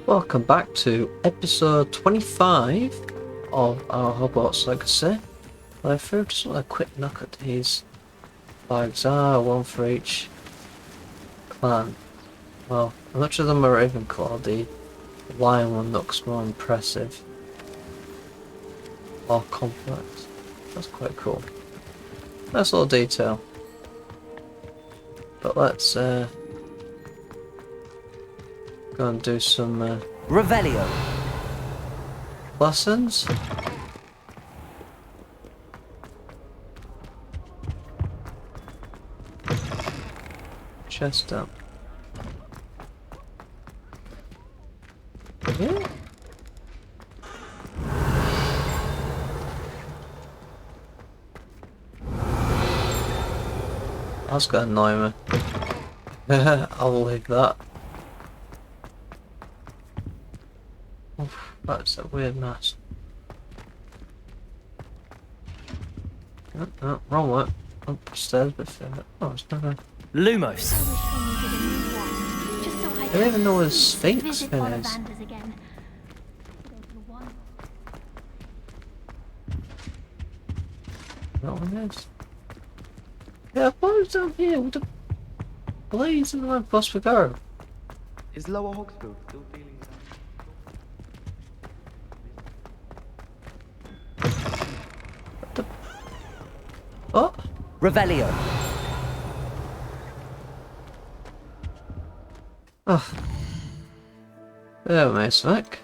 Welcome back to episode 25 of our Hogwarts Legacy. I threw just a quick knock at these flags. One for each clan. Well, much of them are Ravenclaw. The lion one looks more impressive. More complex. That's quite cool. Nice little detail. But let's go and do some Revelio. lessons. Chest up. Yeah. That's gonna annoy me. I'll leave that. Oof, that's a weird mess. No, wrong way. Upstairs, but oh, it's not. Lumos. I don't even know where the Sphinx fin is. Is that what it is? Yeah, I thought it was down here with the blaze and the lamp plus we go. Is Lower Hogsfield still feeling What? Revelio. Oh. There we go, Smack.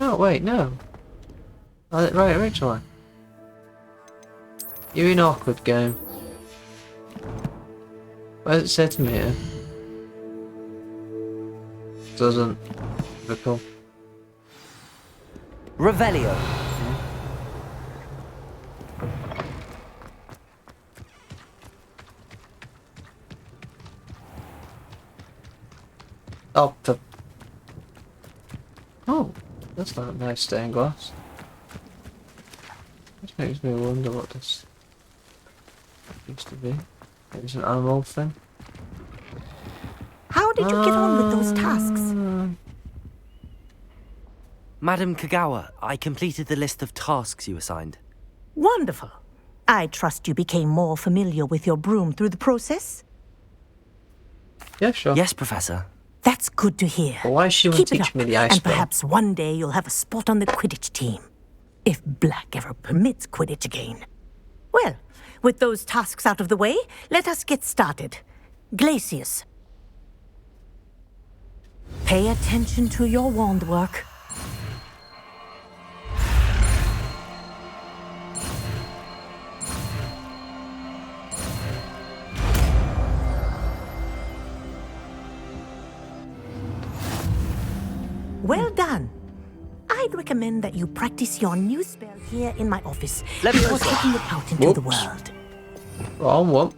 Oh, wait, no. I had it right originally. You're in awkward game. What does it say to me here? Doesn't. Typical. Revelio. Oh, oh, that's not a nice stained glass. This makes me wonder what this used to be. It's an animal thing. How did you get on with those tasks? Madam Kagawa, I completed the list of tasks you assigned. Wonderful. I trust you became more familiar with your broom through the process? Yeah, sure. Yes, Professor. That's good to hear. But why should you Keep it teach up, me the ice and spell? perhaps one day you'll have a spot on the Quidditch team. If Black ever permits Quidditch again. Well, with those tasks out of the way, let us get started. Glacius. Pay attention to your wand work. Well done. I'd recommend that you practice your new spell here in my office before Leviosa. taking it out into the Whoops. world. Wrong one.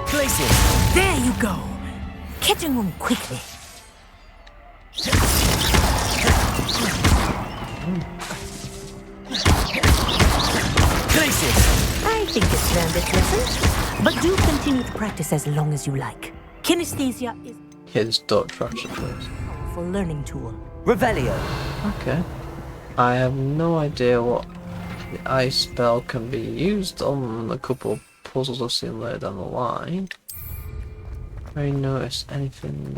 Glacius. There you go. Catching on quickly. Glacius. I think it's learned its lesson, but do continue to practice as long as you like. Kinesthesia is Kids, don't trash it, please. a powerful learning tool. Revelio. Okay. I have no idea what the ice spell can be used on a couple of puzzles I've seen later down the line. I noticed anything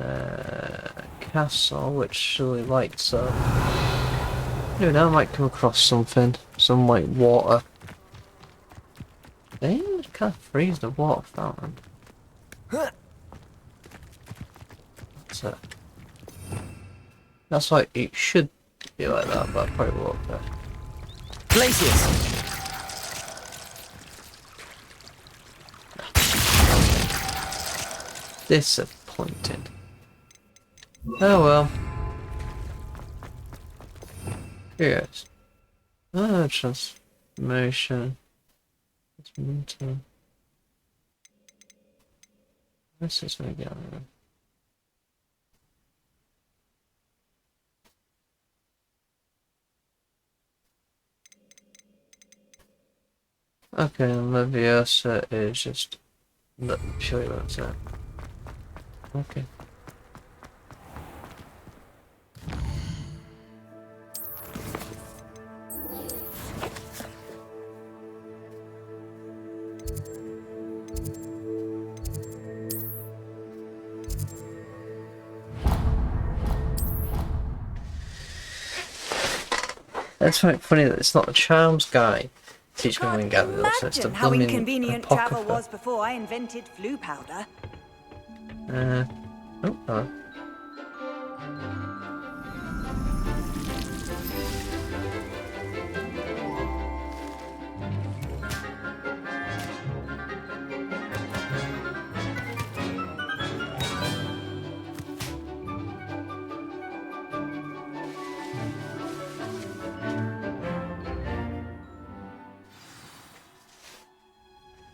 castle which surely lights up. Anyway, now I might come across something. Some like water. They can't freeze the water fountain. That's it. That's why it should be like that, but I probably won't be. Glacius. Disappointed. Oh well. Yes. Transformation. It's mental. This is gonna get on. Okay, and Leviosa is just purely that's it. Okay. It's quite funny that it's not the charms guy teaching me Wingardium, it's the Imagine how blooming inconvenient travel apocrypha. was before I invented flu powder. Oh, hello.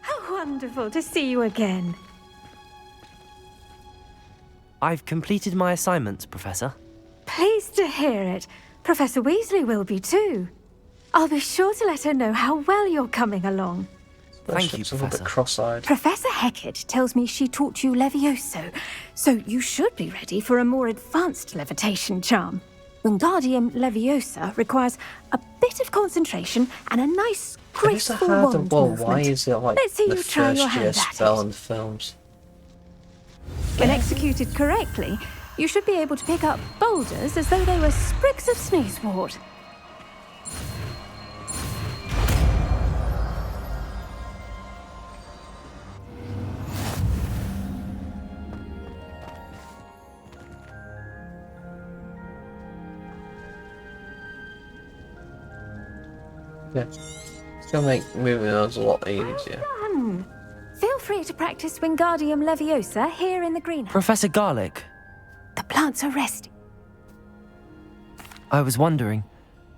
How wonderful to see you again. I've completed my assignments, Professor. Pleased to hear it. Professor Weasley will be too. I'll be sure to let her know how well you're coming along. Thank you, It's a little bit Professor. cross-eyed. Professor Hecat tells me she taught you Levioso, so you should be ready for a more advanced levitation charm. Wingardium Leviosa requires a bit of concentration and a nice, It's a graceful harder wand wall. movement. Why is it like Let's see the you try your first year hand at spell it. in the films? When executed correctly, you should be able to pick up boulders as though they were sprigs of sneezewort. Yeah. It's gonna make moving those a lot easier. Feel free to practice Wingardium Leviosa here in the greenhouse. Professor Garlick, The plants are resting. I was wondering.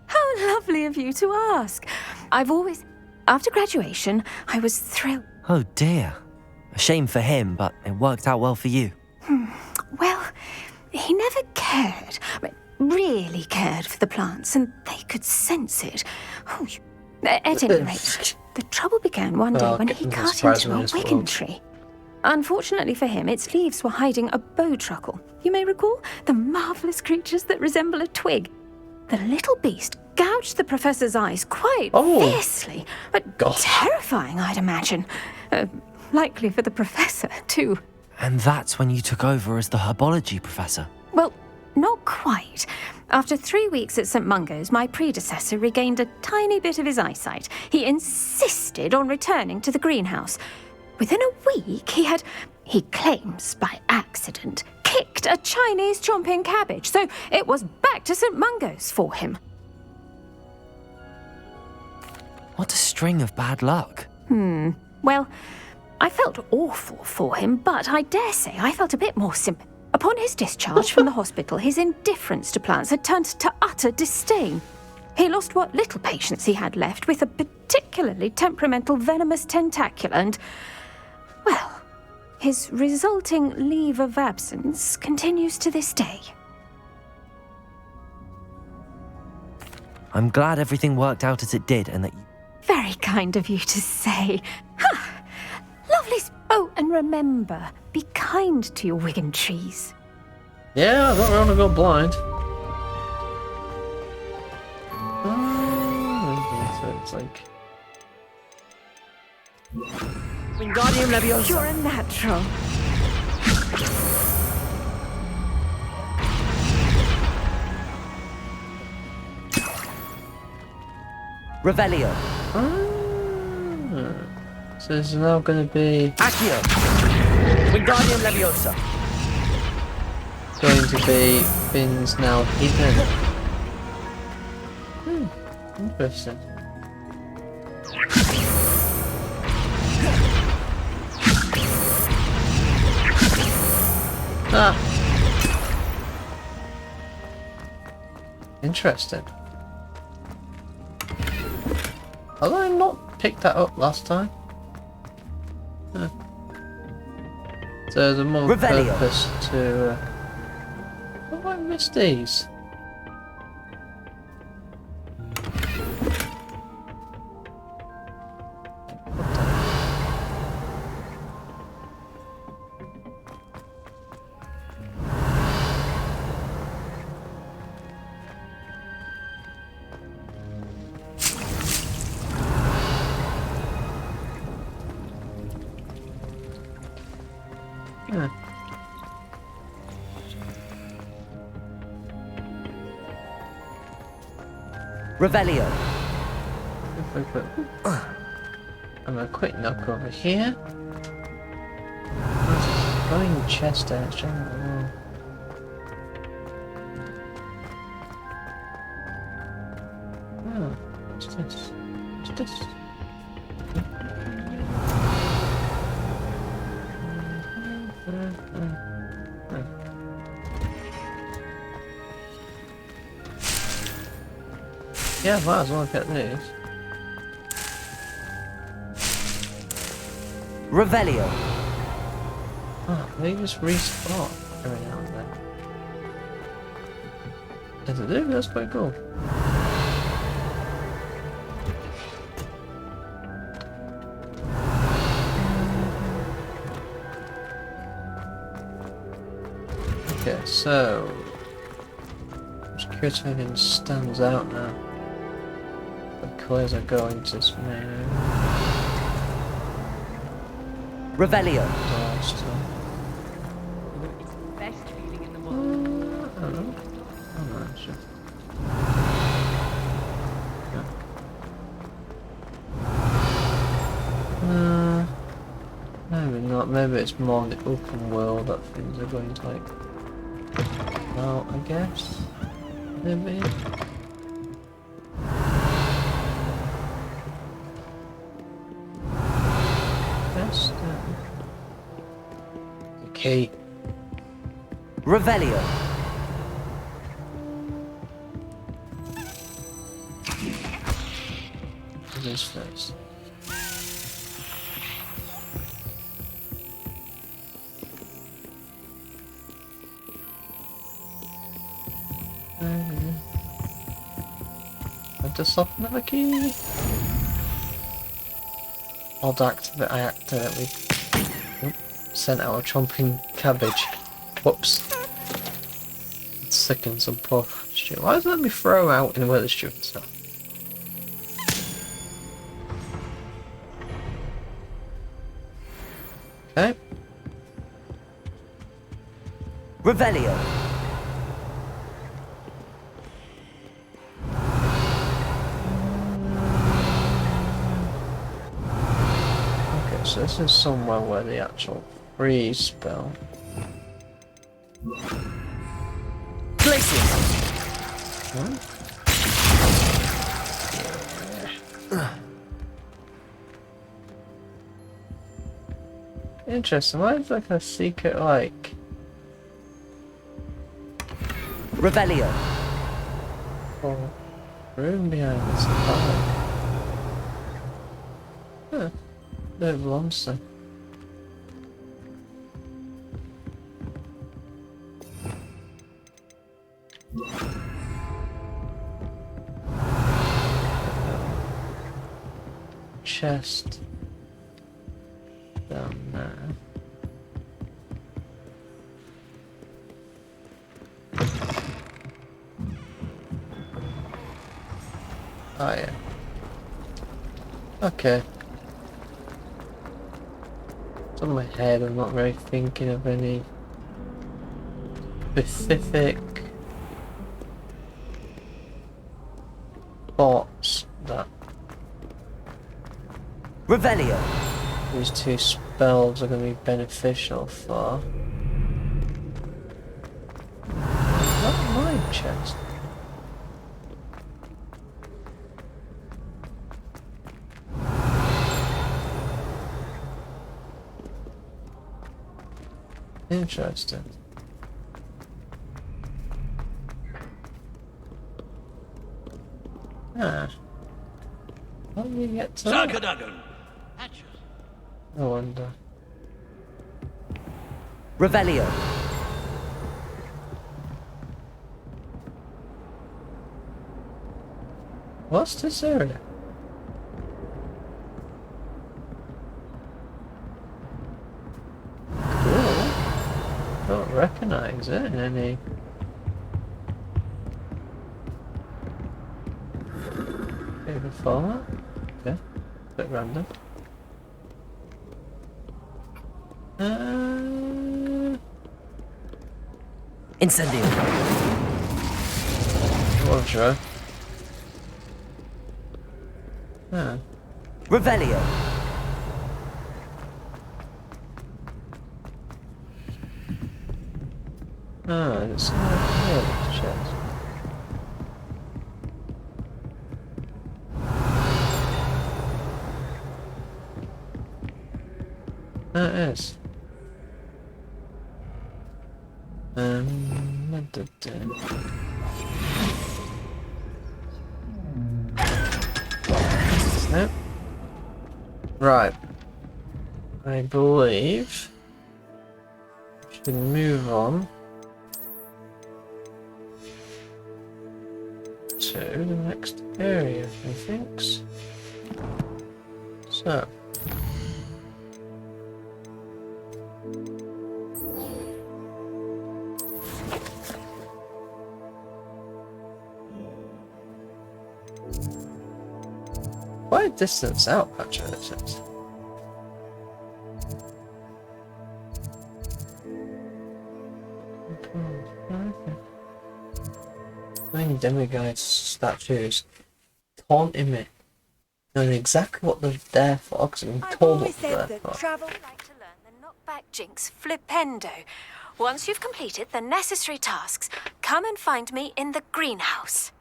How lovely of you to ask. After graduation, I was thrilled. Oh dear. A shame for him, but it worked out well for you. Well, he never cared, really cared for the plants, and they could sense it. Oh, at any rate, the trouble began one day Well, when he it doesn't cut surprise into me a in this wigan world. tree. Unfortunately for him, its leaves were hiding a bowtruckle. You may recall the marvellous creatures that resemble a twig. The little beast gouged the professor's eyes quite fiercely, but Gosh. terrifying, I'd imagine. Likely for the professor, too. And that's when you took over as the herbology professor. Well, not quite. After 3 weeks at St. Mungo's, my predecessor regained a tiny bit of his eyesight. He insisted on returning to the greenhouse. Within a week, he claims by accident, kicked a Chinese chomping cabbage, so it was back to St. Mungo's for him. What a string of bad luck. Well, I felt awful for him, but I dare say I felt a bit more sympathy. Upon his discharge from the hospital, his indifference to plants had turned to utter disdain. He lost what little patience he had left with a particularly temperamental venomous tentacula and, well, his resulting leave of absence continues to this day. I'm glad everything worked out as it did and that you... Very kind of you to say. Lovely. Oh, and remember, be kind to your Wigan trees. Yeah, I don't want to go blind. So it's like... Wingardium Leviosa! You're a natural. Revelio! So this is now going to be... Accio! Wingardium Leviosa! Going to be Finn's now hidden. Interesting. Ah! Interesting. Have I not picked that up last time? Huh. So there's a more Revelio. purpose to... Have I missed these? Revelio. I'm a quick knock over here. There's a glowing chest edge on the wall. Oh, what's this? What's this? Yeah, might as well get these. Revelio. Oh, they just respawn every now and then. Does it do? That's quite cool. Okay, so security again stands out now. The colours are going to smear. Revelio. It's the best feeling in the world. I don't know. I'm not sure. Maybe not. Maybe it's more in the open world that things are going to like. Well, I guess. Maybe. Yes. Okay. Revelio. What is this? To soften the key. Odd activate. I accidentally sent out a chomping cabbage. Whoops. It sickens some poor student. Why does it let me throw out in where the students are? Okay. Revelio. So this is somewhere where the actual freeze spell. Glacius. Interesting. Why is like a secret like Revelio. room behind this pile? Huh. Bit of monster. Chest down there. Oh yeah. Okay. It's on my head, I'm not really thinking of any specific thoughts that Revelio. these two spells are going to be beneficial for. Is that my chest? Interesting. Ah. How do you get to that? No wonder. Revelio. What's this area? Cool. Don't recognize it in any. Favorite format? Okay. Bit random. Incendio. One try. Ah. Revelio. Ah, it's here, the chest. Ah, it is. Nope. Right. I believe we should move on to the next area, I think. So. Quite a distance out, actually, it says. Many demigod statues taunting me, knowing exactly what they're there for, because I've been told what they're there for. Travel like to learn the knockback jinx flipendo. Once you've completed the necessary tasks, come and find me in the greenhouse.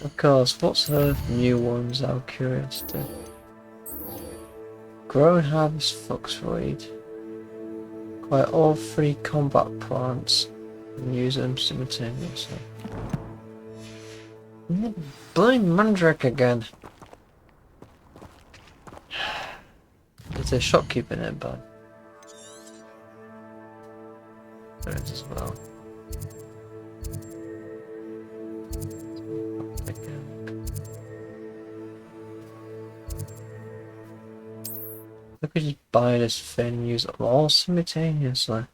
Of course, what's her new ones out of curiosity? Grow and harvest foxweed. Acquire all 3 combat plants and use them simultaneously. Bloody mandrake again. It's a shopkeeper nearby. There is as well. I could just buy this thing and use them all simultaneously.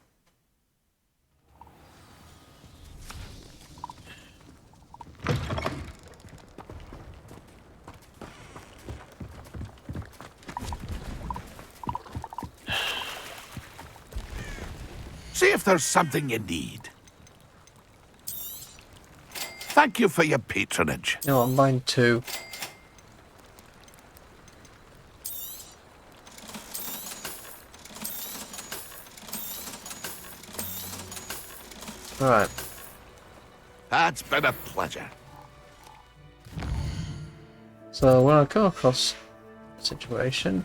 See if there's something you need. Thank you for your patronage. No, I'm buying 2. Right. That's been a pleasure. So when I come across a situation,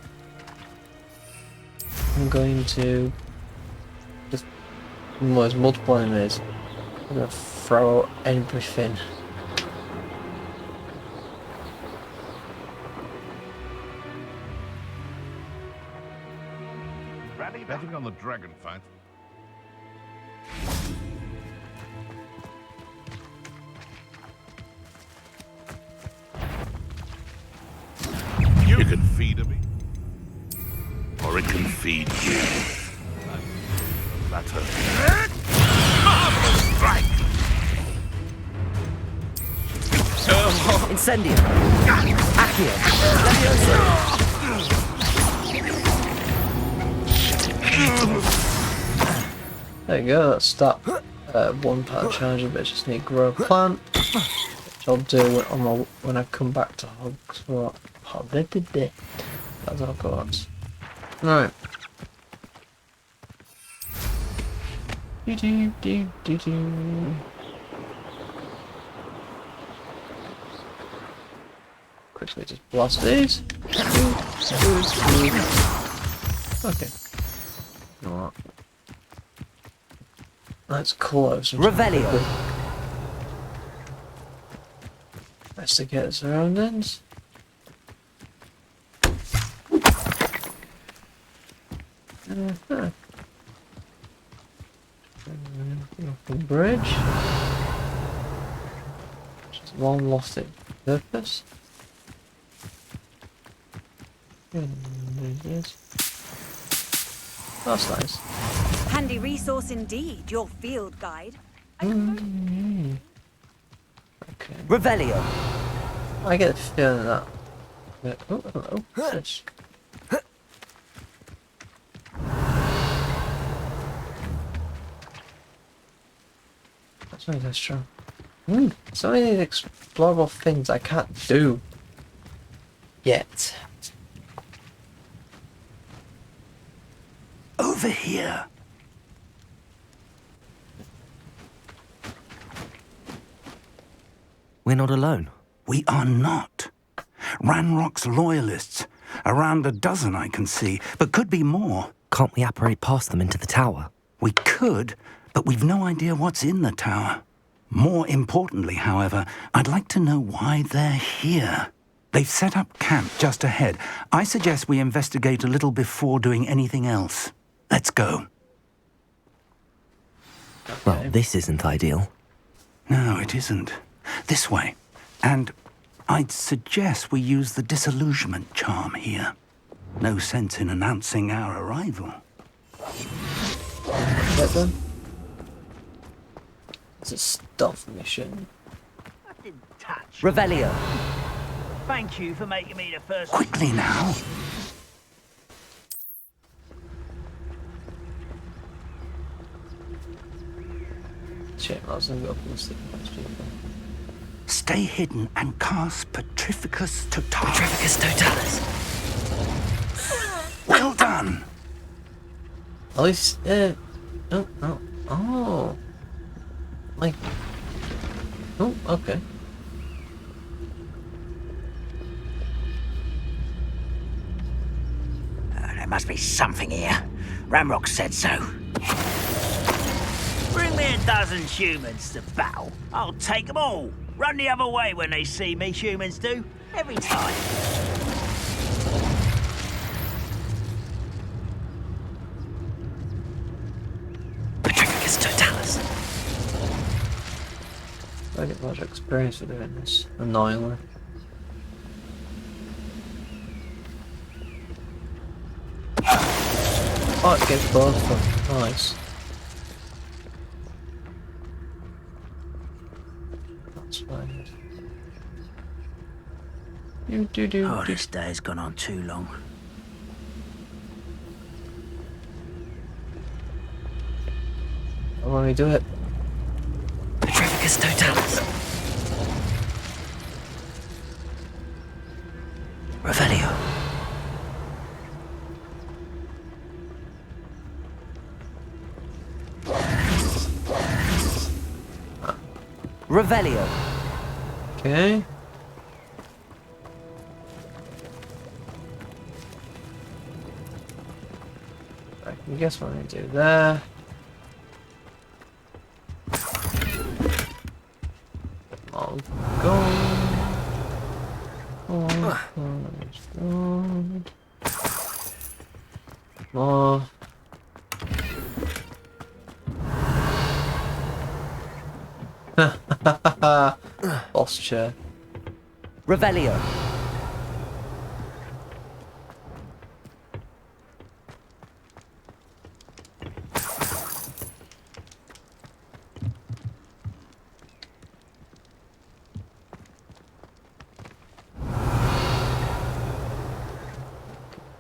I'm going to just, well, there's multiple enemies. I'm going to throw everything. Betting on the dragon fight. You can feed me, or it can feed you. That's a marvelous strike. Incendio. Accio. Levioso. There you go, that's that 1 part charger, but I just need to grow a plant, which I'll do when I come back to Hogwarts. That's Hogwarts. Right. Quickly just blast these. Okay. You know what? Let's close. Revelio. Investigate the surroundings. Open bridge. Just one lost its purpose. There it is. That's nice. Handy resource indeed, your field guide. Okay. Revelio. I get the feeling that. Oh, hello. Fish. That's not that strong. So many explorable things I can't do yet. Over here. We're not alone. We are not. Ranrock's loyalists. Around a dozen I can see, but could be more. Can't we apparate past them into the tower? We could, but we've no idea what's in the tower. More importantly, however, I'd like to know why they're here. They've set up camp just ahead. I suggest we investigate a little before doing anything else. Let's go. Well, this isn't ideal. No, it isn't. This way. And I'd suggest we use the disillusionment charm here. No sense in announcing our arrival. Get them? It's a stealth mission. I didn't touch. Revelio. Thank you for making me the first. Quickly now. Shit, I was gonna go for the sleep. Stay hidden and cast Petrificus Totalis. Petrificus Totalis. Well done. At least, oh. Like, oh, okay. There must be something here. Ramrock said so. Bring me a dozen humans to battle. I'll take them all. Run the other way when they see me, humans do. Every time. Petrificus Totalis. I get much experience for doing this, annoyingly. Oh, it gets both of them. Nice. That's fine. Oh, this day's gone on too long. How long we do it? Petrificus Totalis. Revelio. Revelio. Okay. I can guess what I do there. All gone. All gone. More. Boss chair. Revelio.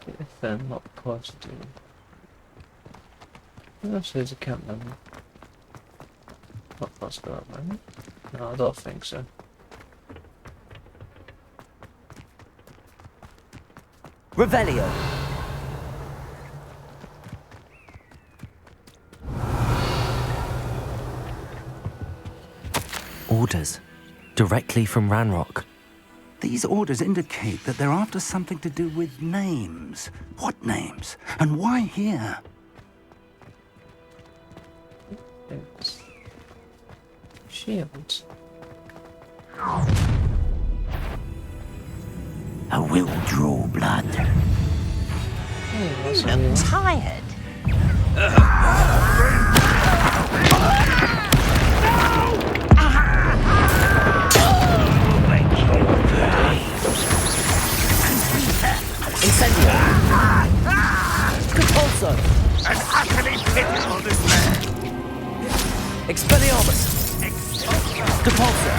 If they're not positive. Actually, there's a camp member. Not possible at the moment. No, I don't think so. Revelio. Orders. Directly from Ranrock. These orders indicate that they're after something to do with names. What names? And why here? It's shields. I will draw blood. Hey, that's You look tired. Incendio. Compulso. An utterly pitiful despair. Expelliarmus. Compulso.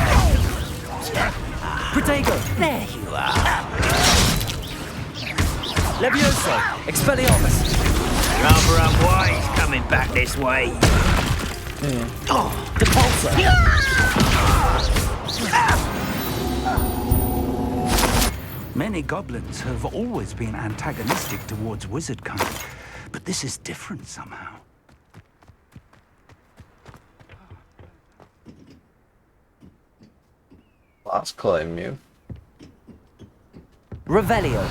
Protego. There you are. Levioso. Expelliarmus. Rather unwise coming back this way. The pulsar! Many goblins have always been antagonistic towards wizard kind, but this is different somehow. That's calling you. Revelio.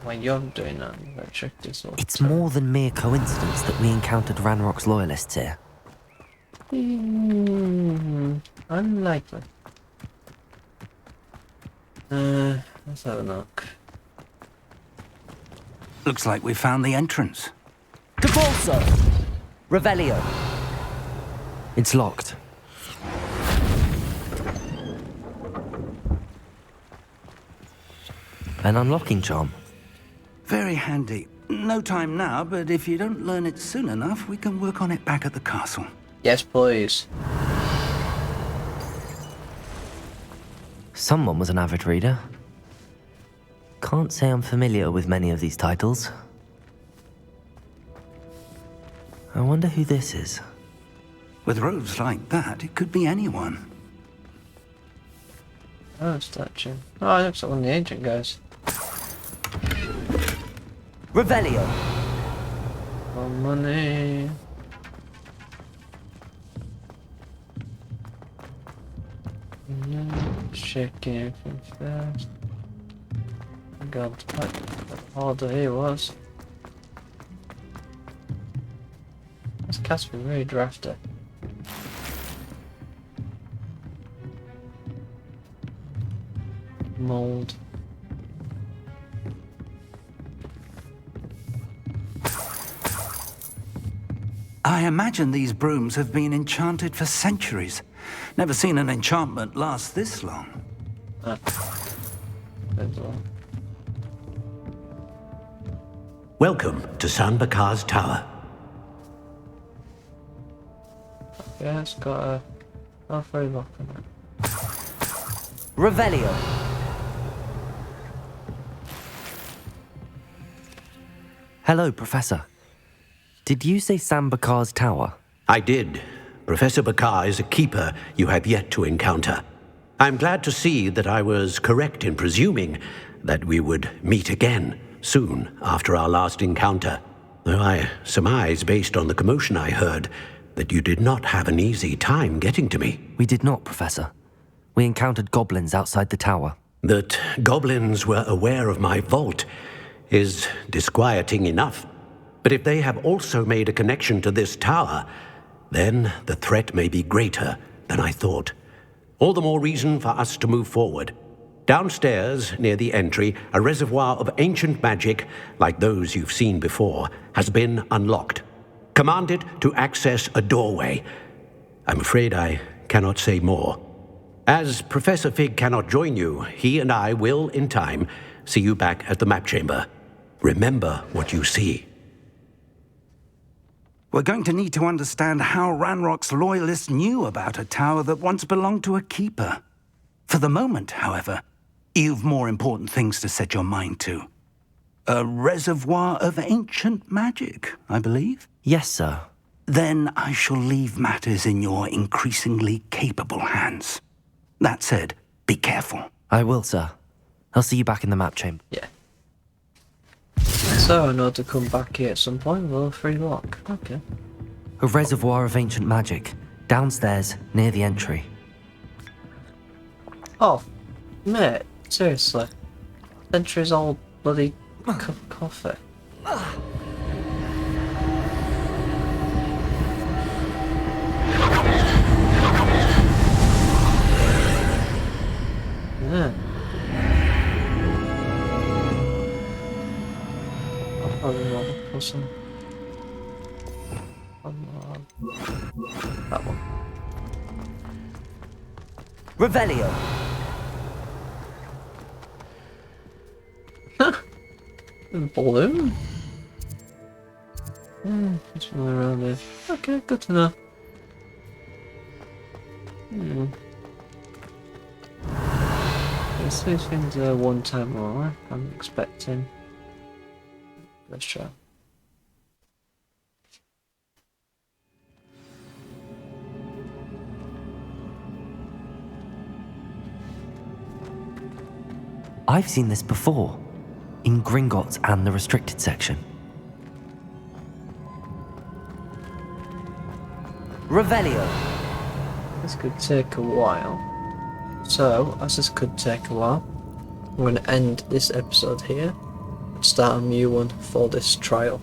When you're doing that, you gotta check this out. It's more than mere coincidence that we encountered Ranrock's loyalists here. Unlikely. Let's have a look. Looks like we found the entrance. Capulso! Revelio. It's locked. An unlocking charm. Very handy. No time now, but if you don't learn it soon enough, we can work on it back at the castle. Yes, please. Someone was an avid reader. Can't say I'm familiar with many of these titles. I wonder who this is. With robes like that, it could be anyone. Oh, statue. Oh, it looks like one of the ancient guys. Revelio. More money. Checking everything first. God, what order he was. This cat's been very drafty. Mold. I imagine these brooms have been enchanted for centuries. Never seen an enchantment last this long. Welcome to San Bakar's Tower. Yeah, it's got a halfway lock on it. Revelio. Hello, Professor. Did you say San Bakar's Tower? I did. Professor Bakar is a keeper you have yet to encounter. I'm glad to see that I was correct in presuming that we would meet again soon after our last encounter, though I surmise, based on the commotion I heard, that you did not have an easy time getting to me. We did not, Professor. We encountered goblins outside the tower. That goblins were aware of my vault is disquieting enough. But if they have also made a connection to this tower, then the threat may be greater than I thought. All the more reason for us to move forward. Downstairs, near the entry, a reservoir of ancient magic, like those you've seen before, has been unlocked. Commanded to access a doorway. I'm afraid I cannot say more. As Professor Fig cannot join you, he and I will, in time, see you back at the map chamber. Remember what you see. We're going to need to understand how Ranrock's loyalists knew about a tower that once belonged to a keeper. For the moment, however, you've more important things to set your mind to. A reservoir of ancient magic, I believe? Yes, sir. Then I shall leave matters in your increasingly capable hands. That said, be careful. I will, sir. I'll see you back in the map chamber. Yeah. So I know to come back here at some point with a free lock. Okay. A reservoir of ancient magic. Downstairs, near the entry. Oh, mate, seriously. Centuries old bloody cup of coffee. Yeah. I'll probably want to put some on that one. Revelio. Balloon? Just one around there. Okay, good to know. These things are one time more. I'm expecting. Let's try. I've seen this before, in Gringotts and the restricted section. Revelio. This could take a while. So, as this could take a while, I'm going to end this episode here and start a new one for this trial.